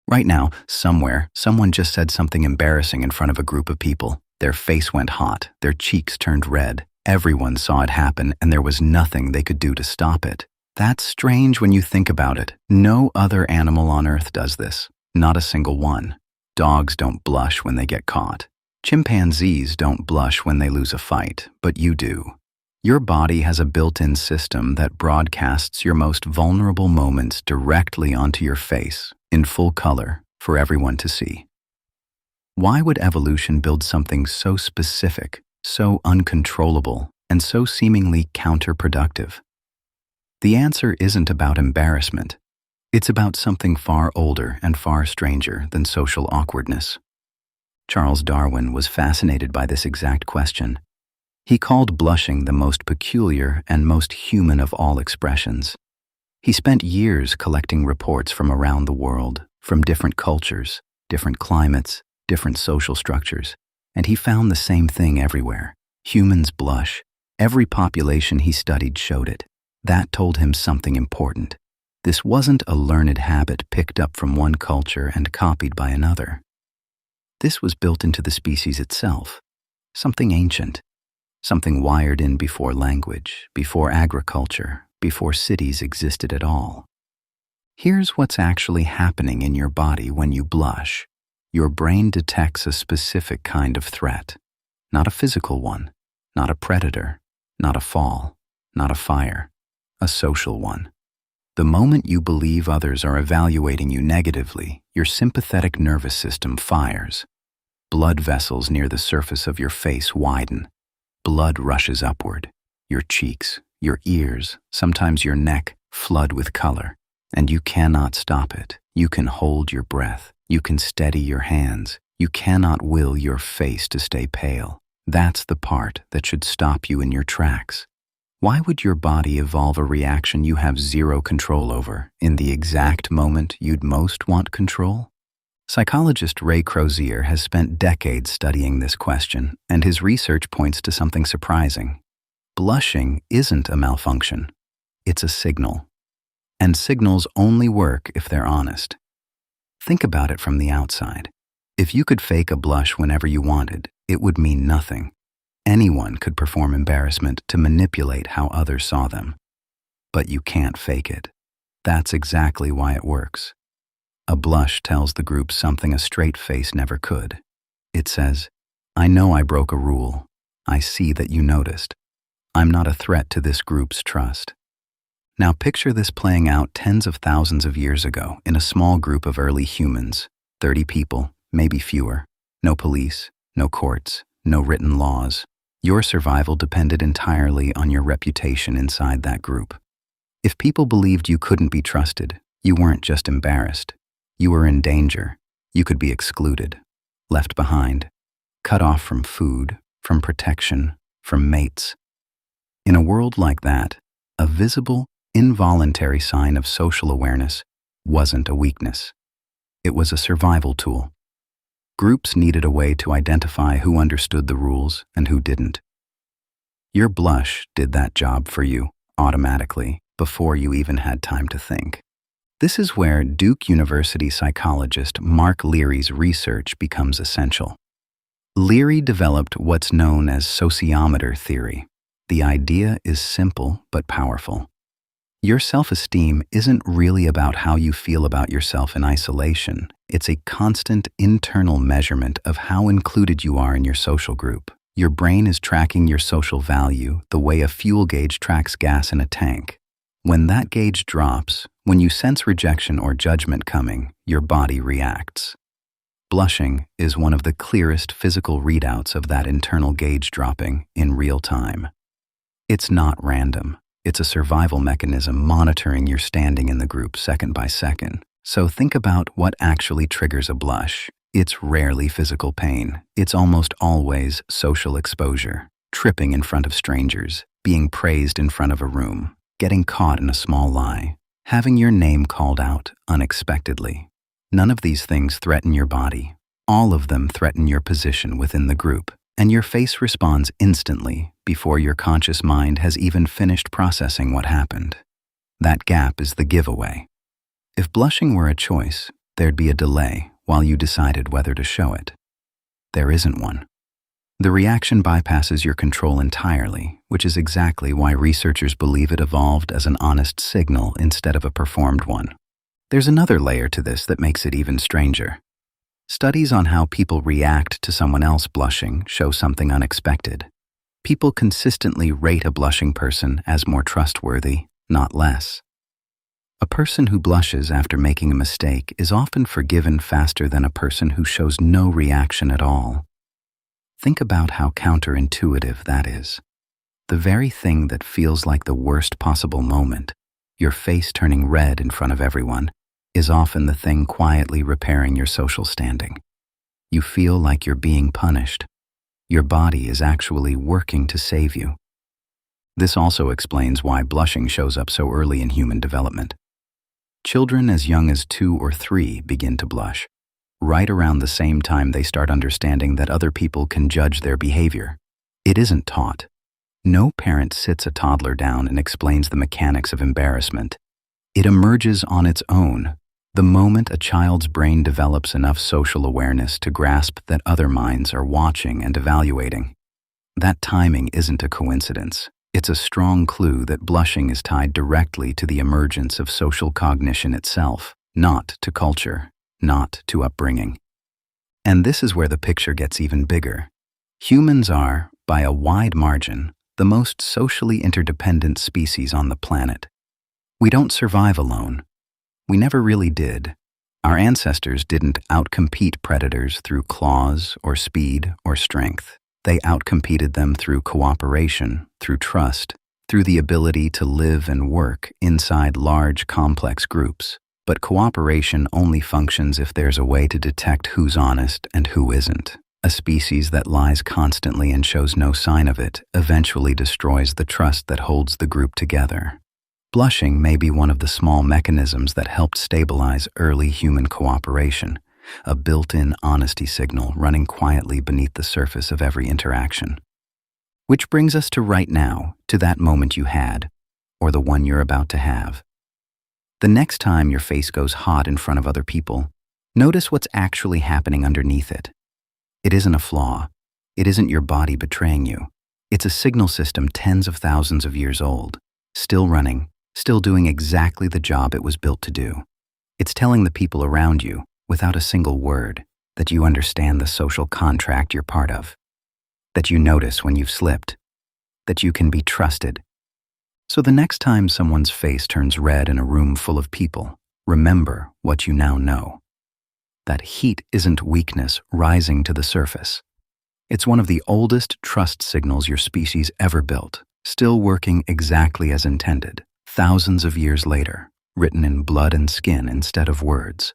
Right now, somewhere, someone just said something embarrassing in front of a group of people. Their face went hot, their cheeks turned red. Everyone saw it happen, and there was nothing they could do to stop it. That's strange when you think about it. No other animal on Earth does this. Not a single one. Dogs don't blush when they get caught. Chimpanzees don't blush when they lose a fight, but you do. Your body has a built-in system that broadcasts your most vulnerable moments directly onto your face, in full color, for everyone to see. Why would evolution build something so specific, so uncontrollable, and so seemingly counterproductive? The answer isn't about embarrassment. It's about something far older and far stranger than social awkwardness. Charles Darwin was fascinated by this exact question. He called blushing the most peculiar and most human of all expressions. He spent years collecting reports from around the world, from different cultures, different climates, different social structures, and he found the same thing everywhere. Humans blush. Every population he studied showed it. That told him something important. This wasn't a learned habit picked up from one culture and copied by another. This was built into the species itself, something ancient, something wired in before language, before agriculture, before cities existed at all. Here's what's actually happening in your body when you blush. Your brain detects a specific kind of threat, not a physical one, not a predator, not a fall, not a fire, a social one. The moment you believe others are evaluating you negatively, your sympathetic nervous system fires. Blood vessels near the surface of your face widen. Blood rushes upward. Your cheeks, your ears, sometimes your neck flood with color. And you cannot stop it. You can hold your breath. You can steady your hands. You cannot will your face to stay pale. That's the part that should stop you in your tracks. Why would your body evolve a reaction you have zero control over in the exact moment you'd most want control? Psychologist Ray Crozier has spent decades studying this question, and his research points to something surprising. Blushing isn't a malfunction. It's a signal. And signals only work if they're honest. Think about it from the outside. If you could fake a blush whenever you wanted, it would mean nothing. Anyone could perform embarrassment to manipulate how others saw them. But you can't fake it. That's exactly why it works. A blush tells the group something a straight face never could. It says, I know I broke a rule. I see that you noticed. I'm not a threat to this group's trust. Now picture this playing out tens of thousands of years ago in a small group of early humans, 30 people, maybe fewer. No police, no courts, no written laws. Your survival depended entirely on your reputation inside that group. If people believed you couldn't be trusted, you weren't just embarrassed. You were in danger. You could be excluded, left behind, cut off from food, from protection, from mates. In a world like that, a visible, involuntary sign of social awareness wasn't a weakness. It was a survival tool. Groups needed a way to identify who understood the rules and who didn't. Your blush did that job for you, automatically, before you even had time to think. This is where Duke University psychologist Mark Leary's research becomes essential. Leary developed what's known as sociometer theory. The idea is simple but powerful. Your self-esteem isn't really about how you feel about yourself in isolation. It's a constant internal measurement of how included you are in your social group. Your brain is tracking your social value the way a fuel gauge tracks gas in a tank. When that gauge drops, when you sense rejection or judgment coming, your body reacts. Blushing is one of the clearest physical readouts of that internal gauge dropping in real time. It's not random. It's a survival mechanism monitoring your standing in the group second by second. So think about what actually triggers a blush. It's rarely physical pain. It's almost always social exposure. Tripping in front of strangers, being praised in front of a room, getting caught in a small lie, having your name called out unexpectedly. None of these things threaten your body. All of them threaten your position within the group, and your face responds instantly before your conscious mind has even finished processing what happened. That gap is the giveaway. If blushing were a choice, There'd be a delay while you decided whether to show it. There isn't one. The reaction bypasses your control entirely, which is exactly why researchers believe it evolved as an honest signal instead of a performed one. There's another layer to this that makes it even stranger. Studies on how people react to someone else blushing show something unexpected. People consistently rate a blushing person as more trustworthy, not less. A person who blushes after making a mistake is often forgiven faster than a person who shows no reaction at all. Think about how counterintuitive that is. The very thing that feels like the worst possible moment, your face turning red in front of everyone, is often the thing quietly repairing your social standing. You feel like you're being punished. Your body is actually working to save you. This also explains why blushing shows up so early in human development. Children as young as 2 or 3 begin to blush, right around the same time they start understanding that other people can judge their behavior. It isn't taught. No parent sits a toddler down and explains the mechanics of embarrassment. It emerges on its own, the moment a child's brain develops enough social awareness to grasp that other minds are watching and evaluating. That timing isn't a coincidence. It's a strong clue that blushing is tied directly to the emergence of social cognition itself, not to culture, not to upbringing. And this is where the picture gets even bigger. Humans are, by a wide margin, the most socially interdependent species on the planet. We don't survive alone. We never really did. Our ancestors didn't outcompete predators through claws or speed or strength. They outcompeted them through cooperation, through trust, through the ability to live and work inside large, complex groups. But cooperation only functions if there's a way to detect who's honest and who isn't. A species that lies constantly and shows no sign of it eventually destroys the trust that holds the group together. Blushing may be one of the small mechanisms that helped stabilize early human cooperation, a built-in honesty signal running quietly beneath the surface of every interaction. Which brings us to right now, to that moment you had, or the one you're about to have. The next time your face goes hot in front of other people, notice what's actually happening underneath it. It isn't a flaw. It isn't your body betraying you. It's a signal system tens of thousands of years old, still running, still doing exactly the job it was built to do. It's telling the people around you, without a single word, that you understand the social contract you're part of, that you notice when you've slipped, that you can be trusted. So the next time someone's face turns red in a room full of people, remember what you now know. That heat isn't weakness rising to the surface. It's one of the oldest trust signals your species ever built, still working exactly as intended, thousands of years later, written in blood and skin instead of words.